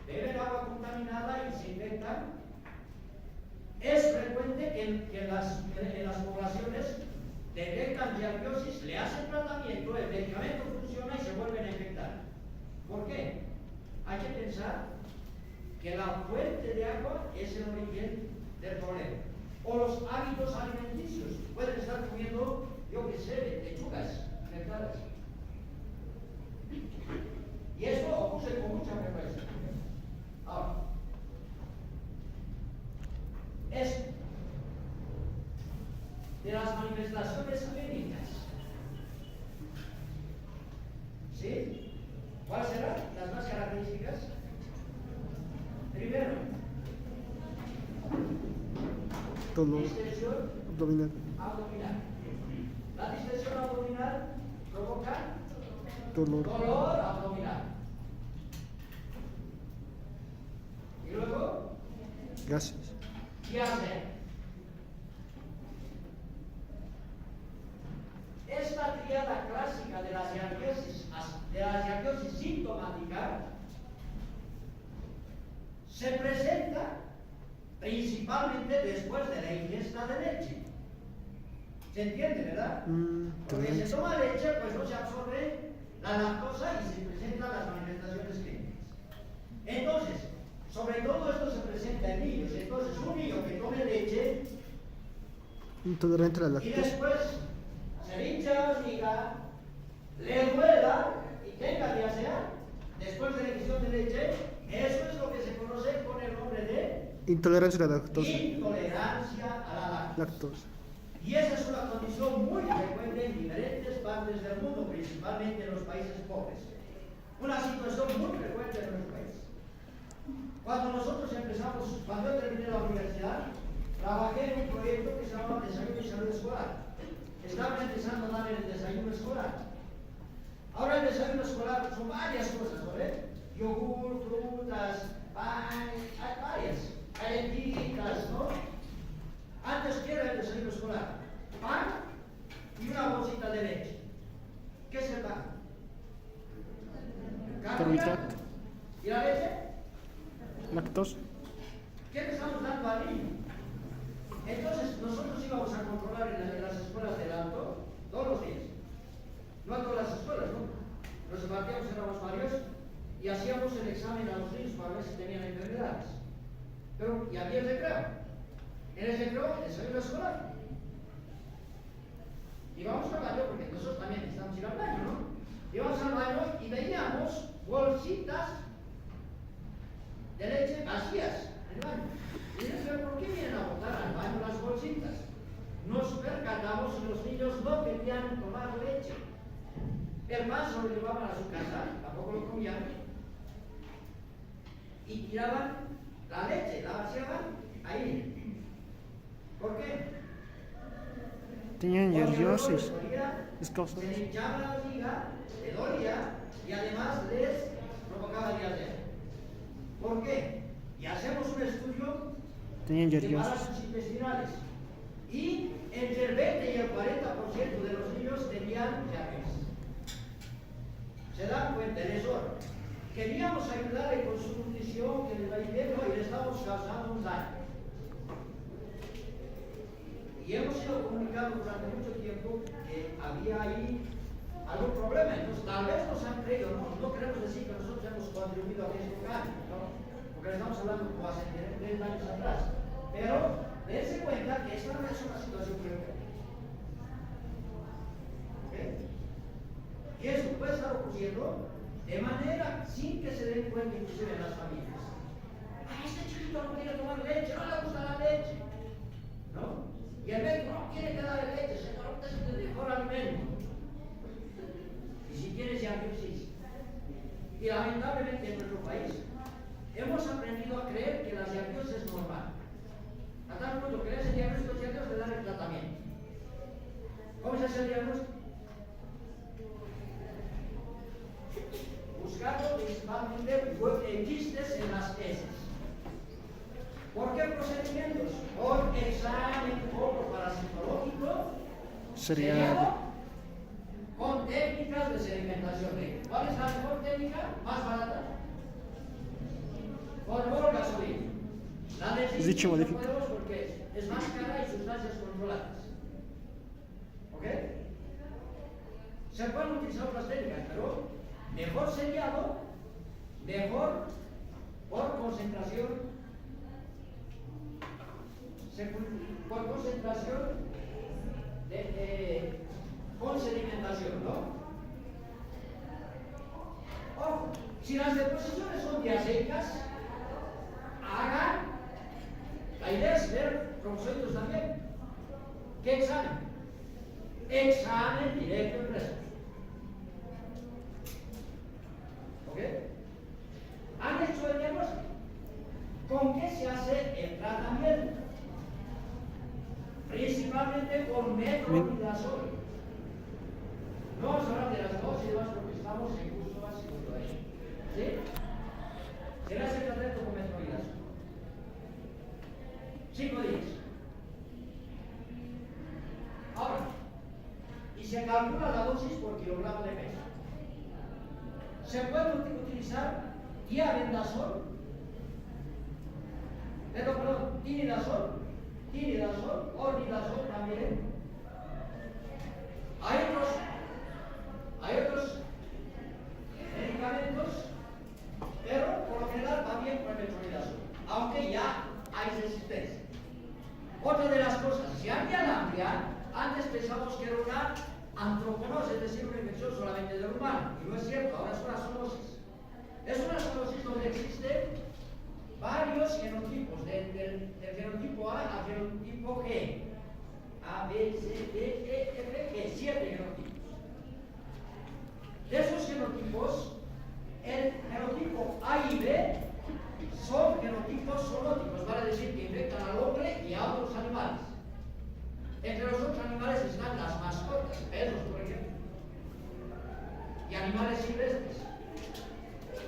beben agua contaminada y se infectan. Es frecuente que en las poblaciones detectan diagnosis, le hacen tratamiento, el medicamento funciona y se vuelven a infectar. ¿Por qué? Hay que pensar que la fuente de agua es el origen del problema. O los hábitos alimenticios. Pueden estar comiendo, yo qué sé, lechugas infectadas. Y esto ocurre con mucha frecuencia. Ahora, es de las manifestaciones clínicas. ¿Sí? ¿Cuáles serán las más características? Primero, distensión abdominal. La distensión abdominal provoca Dolor. abdominal. Y luego, Gases. diarrea. Esta triada clásica de la diagnosis sintomática se presenta principalmente después de la ingesta de leche. ¿Se entiende, verdad? Porque se toma leche, pues no se absorbe la lactosa y se presentan las manifestaciones clínicas. Entonces, sobre todo esto se presenta en niños. Entonces, un niño que tome leche Intolerante a la y lactosa. después se hincha la barriga, le duela y tenga diarrea después de la ingestión de leche, eso es lo que se conoce con el nombre de Intolerancia a la lactosa. intolerancia a la lactosa. Lactosa. Y esa es una condición muy frecuente en diferentes partes del mundo, principalmente en los países pobres. Una situación muy frecuente en nuestro país. Cuando nosotros empezamos, cuando yo terminé la universidad, trabajé en un proyecto que se llama Desayuno y Salud Escolar. Estaba empezando a dar el desayuno escolar. Ahora el desayuno escolar son varias cosas, ¿no ves? Yogur, frutas, pan, hay varias. Calentitas, ¿no? Antes, ¿qué era el desayuno escolar? Pan y una bolsita de leche. ¿Qué es el pan? Carbohidrato. ¿Y la leche? Lactosa. ¿Qué le estamos dando al niño? Entonces, nosotros íbamos a controlar en las escuelas del alto todos los días. No a todas las escuelas, ¿no? Nos repartíamos, éramos varios, y hacíamos el examen a los niños para ver si tenían enfermedades. Pero, y había el recreo. En el recreo, el desayuno escolar. Íbamos al baño, porque nosotros también necesitamos ir al baño, ¿no? Íbamos al baño y veíamos bolsitas de leche vacías en el baño. Y decían, ¿por qué vienen a botar al baño las bolsitas? Nos percatamos que los niños no querían tomar leche. El pan se lo llevaban a su casa, tampoco lo comían, y tiraban la leche, la vaciaban ahí. ¿Por qué? Tenían Porque nerviosis. luego les dolía, Es causa se de les eso. hinchaba la barriga, le dolía y además les provocaba diarrea. ¿Por qué? Y hacemos un estudio Tenían de nerviosis. parásitos intestinales. Y entre el 20 y el 40% de los niños tenían diabetes. ¿Se dan cuenta? El error. Queríamos ayudarle con su nutrición, que les va bien, y le estamos causando un daño. y hemos sido comunicados durante mucho tiempo que había ahí algún problema. Entonces, tal vez nos han creído, no queremos decir que nosotros hemos contribuido a que esto cambie, ¿no? Porque estamos hablando como hace 3 años atrás. Pero dense cuenta que esta no es una situación frecuente. ¿Okay? Y eso puede estar ocurriendo de manera sin que se den cuenta, inclusive en las familias. Este chiquito no quiere tomar leche, no le gusta la leche, ¿no? Y el médico no quiere que darle leche, señor, usted es el mejor alimento. Y si quiere diabetes. Y lamentablemente en nuestro país hemos aprendido a creer que la diabetes es normal. A tal punto que ese diagnóstico le dan el tratamiento. ¿Cómo se hace el diagnóstico? Buscando principalmente quistes en las heces. ¿Por qué procedimientos? Por examen poco parasitológico, Sería con técnicas de sedimentación. ¿Cuál es la mejor técnica? Más barata. Por gasolina. La de dicho no modifica. podemos porque es más cara y sustancias controladas. ¿Ok? Se pueden utilizar otras técnicas, pero mejor sellado, mejor por concentración. Por concentración con sedimentación, ¿no? Ojo, si las deposiciones son diaseicas, hagan, la idea es ver cromosómitos también. ¿Qué examen? Examen directo en preso. ¿Ok? ¿Han hecho el diagnóstico? ¿Con qué se hace el tratamiento? Principalmente con metronidazol. No vamos a hablar de las dosis y demás porque estamos en curso básico todavía. ¿Sí? Se le hace el tratamiento con metronidazol. 5 días. Ahora, y se calcula la dosis por kilogramo de peso. Se puede utilizar diabendazol, tinidazol, ornidazol también. Hay otros medicamentos, pero por lo general va bien con el metronidazol, aunque ya hay resistencia. Otra de las cosas, si hay alambre, antes pensamos que era una antroponosis, es decir, una infección solamente del humano, y no es cierto, ahora es una zoonosis. Es una zoonosis donde existen varios genotipos, del genotipo A al genotipo G. A, B, C, D, E, F, G, 7 genotipos. De esos genotipos, el genotipo A y B son genotipos zoonóticos, vale decir que infectan al hombre y a otros animales. Entre los otros animales están las mascotas, perros, por ejemplo, y animales silvestres.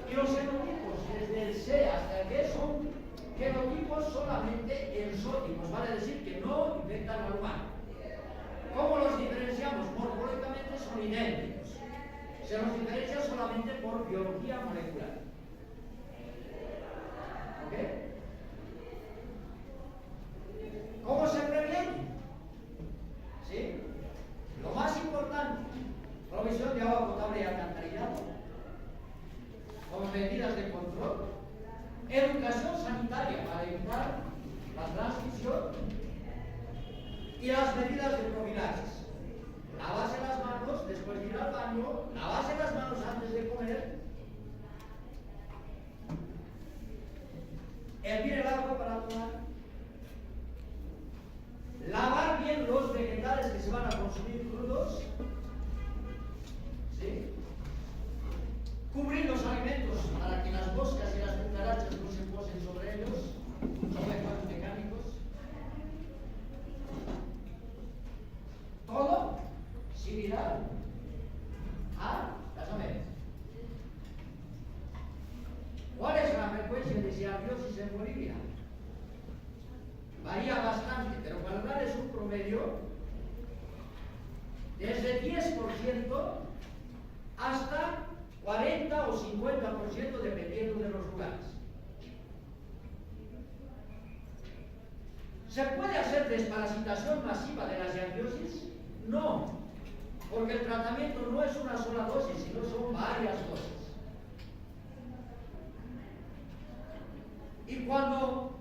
Y los genotipos, desde el C hasta el G, son genotipos solamente exóticos, vale decir que no infectan al humano. ¿Cómo los diferenciamos? Morfológicamente son idénticos. Se los diferencia solamente por biología molecular. ¿Ok? ¿Cómo se previene? ¿Sí? Lo más importante, provisión de agua potable y alcantarillado, con medidas de control, educación sanitaria para evitar la transmisión y las medidas de profilaxis. Lavarse las manos después de ir al baño, lavarse las manos antes de comer, hervir el agua para tomar, lavar bien los vegetales que se van a consumir crudos, ¿sí? Cubrir los alimentos para que las moscas y las cucarachas no se posen sobre ellos, sobre efectos mecánicos. Todo similar a las abejas. ¿Cuál es la frecuencia de cianobiosis en Bolivia? Varía bastante, pero para darles un promedio, desde 10% hasta 40 o 50% dependiendo de los lugares. ¿Se puede hacer desparasitación masiva de la giardiosis? No, porque el tratamiento no es una sola dosis, sino son varias dosis. Y cuando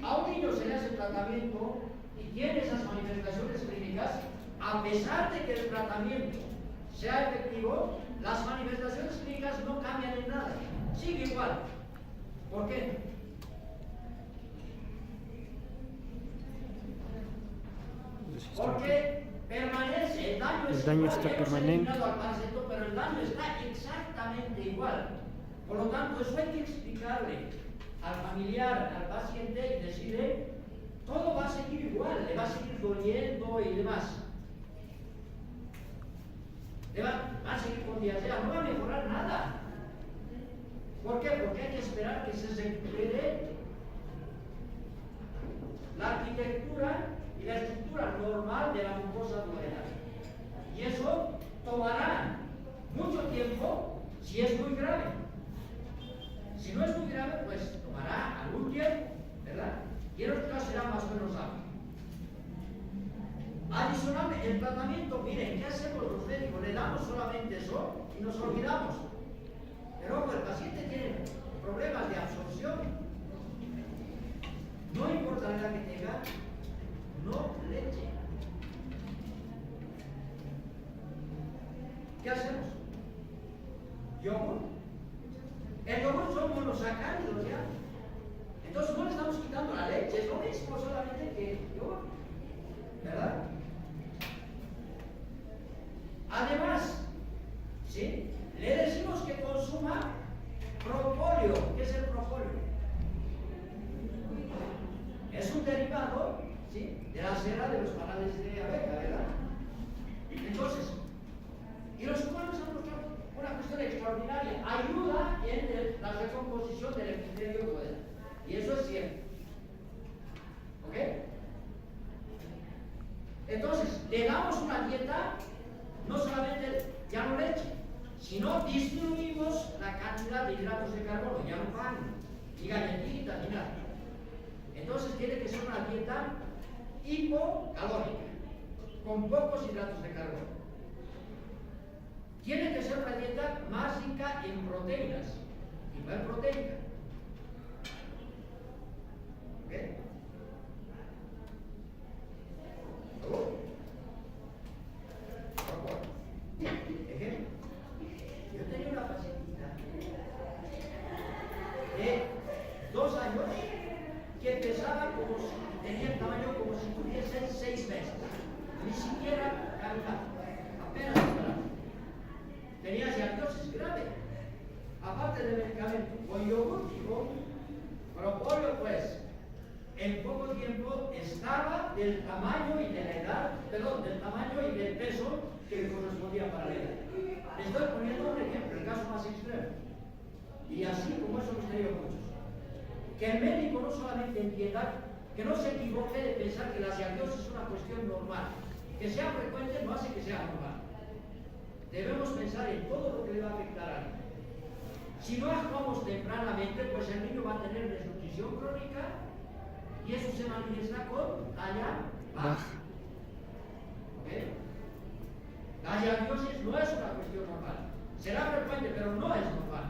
a un niño se le hace tratamiento y tiene esas manifestaciones clínicas, a pesar de que el tratamiento sea efectivo, las manifestaciones clínicas no cambian en nada, sigue igual. ¿Por qué? Porque permanece, el daño está permanente, eliminado al parásito, pero el daño está exactamente igual. Por lo tanto, eso hay que explicarle al familiar, al paciente, y decirle, todo va a seguir igual, le va a seguir doliendo y demás. Va a seguir con diarrea, no va a mejorar nada. ¿Por qué? Porque hay que esperar que se recupere la arquitectura y la estructura normal de la mucosa duodenal. Y eso tomará mucho tiempo si es muy grave. Si no es muy grave, pues tomará algún tiempo, ¿verdad? Y en otro caso será más o menos rápido. Adicionalmente, el tratamiento, miren, ¿qué hacemos los médicos? Le damos solamente eso y nos olvidamos. Pero ojo, el paciente tiene problemas de absorción. No importa la edad que tenga, no leche. ¿Qué hacemos? ¿Yogur? El yogur son monosacáridos ya. Entonces no le estamos quitando la leche, es lo mismo solamente que yogur. ¿Verdad? Además, ¿sí? Le decimos que consuma propóleo. ¿Qué es el propóleo? Es un derivado, ¿sí?, de la cera de los panales de abeja, ¿verdad? Entonces, y los humanos han mostrado una cuestión extraordinaria, ayuda en la recomposición del epitelio duodenal. Y eso es cierto. ¿Ok? Entonces, le damos una dieta, no solamente ya no leche, sino disminuimos la cantidad de hidratos de carbono, ya no pan, ni galletitas, ni nada. Entonces tiene que ser una dieta hipocalórica, con pocos hidratos de carbono. Tiene que ser una dieta más rica en proteínas, y no en proteica. ¿Ok? Ejemplo, yo tenía una pacientita de 2 años que pesaba como si, tenía el tamaño como si tuviese 6 meses, ni siquiera caminaba, apenas caminaba. Tenía giardiosis grave, aparte del medicamento, con yogur y con propóleo, pues en poco tiempo estaba del tamaño y de la edad, perdón, del tamaño y del peso que le correspondía para la edad. Le estoy poniendo un ejemplo, el caso más extremo. Y así como eso hemos tenido muchos. Que el médico no solamente entienda, que no se equivoque de pensar que la giardiosis es una cuestión normal. Que sea frecuente no hace que sea normal. Debemos pensar en todo lo que le va a afectar a alguien. Si no actuamos tempranamente, pues el niño va a tener desnutrición crónica y eso se manifiesta con talla baja. ¿Ok? La giardiosis no es una cuestión normal. Será frecuente, pero no es normal.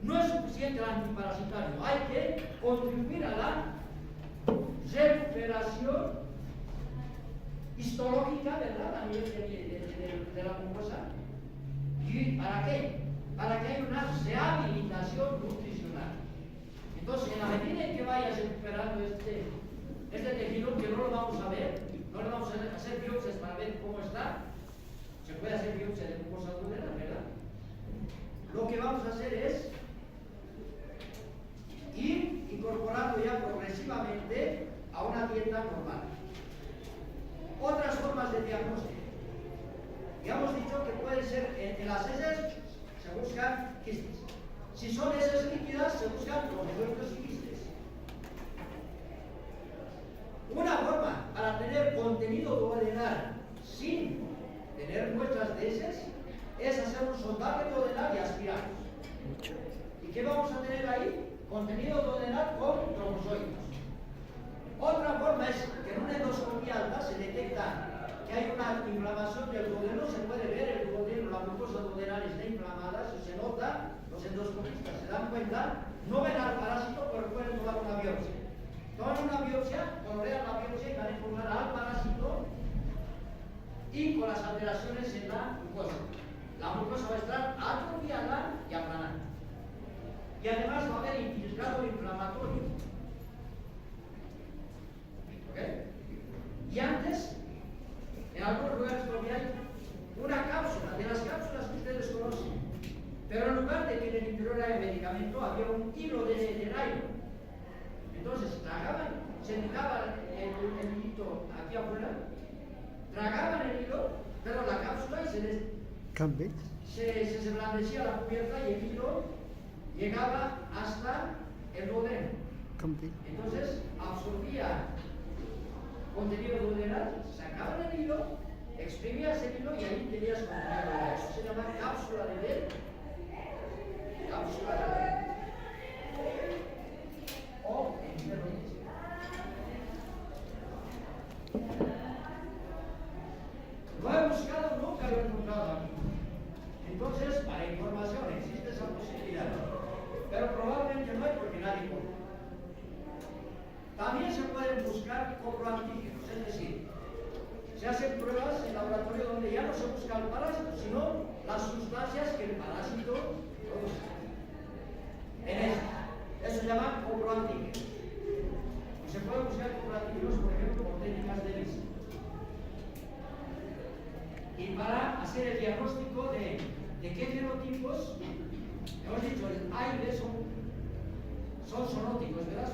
No es suficiente el antiparasitario. Hay que contribuir a la recuperación histológica, ¿verdad?, a nivel de la mucosa. ¿Y para qué? Para que haya una rehabilitación nutricional. Entonces, en la medida en que vayas recuperando este tejido, que no lo vamos a ver, no le vamos a hacer biopsias para ver cómo está. Se puede hacer biopsia de mucosa duodenal, ¿verdad? Lo que vamos a hacer es ir incorporando ya progresivamente a una dieta normal. Otras formas de diagnóstico. Ya hemos dicho que puede ser en las heces se buscan quistes. Si son heces líquidas, se buscan compuestos y quistes. Una forma para tener contenido duodenal sin tener muestras de heces es hacer un sondaje duodenal y aspirarlos. ¿Y qué vamos a tener ahí? Contenido duodenal con trombocitos. Otra forma es los endoscopistas se dan cuenta, no ven al parásito, pero pueden tomar una biopsia. Toman una biopsia, colorean la biopsia y van a informar al parásito y con las alteraciones en la glucosa. La glucosa va a estar atrofiada y aplanada. Y además va a haber infiltrado inflamatorio. ¿Ok? Y antes, en algunos lugares donde hay una cápsula, de las cápsulas que ustedes conocen, pero en lugar de que en el interior haya medicamento, había un hilo de nylon. Entonces tragaban, se dejaba el hilito aquí afuera, tragaban el hilo, pero la cápsula y se blandecía la cubierta y el hilo llegaba hasta el duodeno. Entonces absorbía contenido duodenal, sacaban el hilo, exprimías el hilo y ahí tenías contenido duodenal. Eso se llama cápsula de Bell. Cápsula de Bell. O enterroides. Lo he buscado, nunca lo he encontrado aquí. Entonces, para información, existe esa posibilidad. Pero probablemente no hay porque nadie compra. También se pueden buscar coproantígenos, es decir, se hacen pruebas en laboratorio donde ya no se busca el parásito, sino las sustancias que el parásito produce. Eso se llama coproantígenos. Y se pueden buscar coproantígenos, por ejemplo, con técnicas de ELISA. Y para hacer el diagnóstico de qué genotipos, hemos dicho, el A y B son zoonóticos, ¿verdad?